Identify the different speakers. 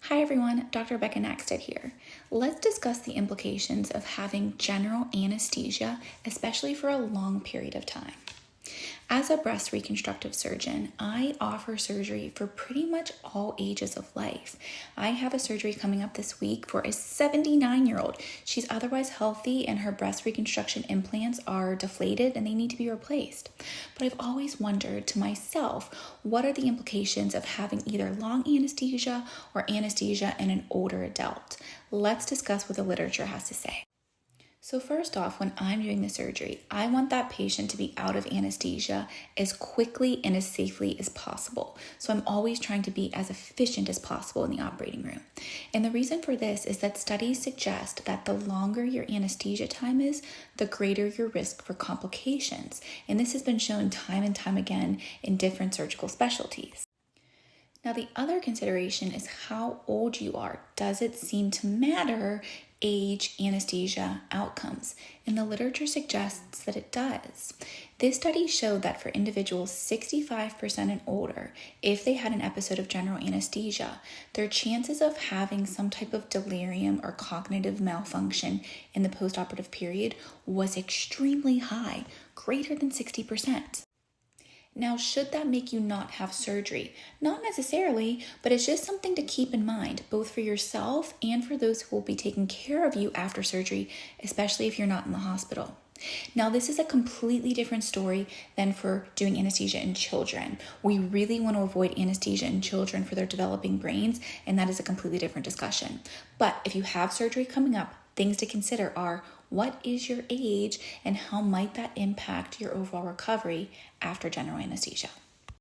Speaker 1: Hi everyone, Dr. Knackstedt here. Let's discuss the implications of having general anesthesia, especially for a long period of time. As a breast reconstructive surgeon, I offer surgery for pretty much all ages of life. I have a surgery coming up this week for a 79-year-old. She's otherwise healthy and her breast reconstruction implants are deflated and they need to be replaced. But I've always wondered to myself, what are the implications of having either long anesthesia or anesthesia in an older adult? Let's discuss what the literature has to say. So first off, when I'm doing the surgery, I want that patient to be out of anesthesia as quickly and as safely as possible. So I'm always trying to be as efficient as possible in the operating room. And the reason for this is that studies suggest that the longer your anesthesia time is, the greater your risk for complications. And this has been shown time and time again in different surgical specialties. Now, the other consideration is how old you are. Does it seem to matter age, anesthesia, outcomes? And the literature suggests that it does. This study showed that for individuals 65% and older, if they had an episode of general anesthesia, their chances of having some type of delirium or cognitive malfunction in the postoperative period was extremely high, greater than 60%. Now, should that make you not have surgery? Not necessarily, but it's just something to keep in mind, both for yourself and for those who will be taking care of you after surgery, especially if you're not in the hospital. Now, this is a completely different story than for doing anesthesia in children. We really want to avoid anesthesia in children for their developing brains, and that is a completely different discussion. But if you have surgery coming up, things to consider are: what is your age and how might that impact your overall recovery after general anesthesia?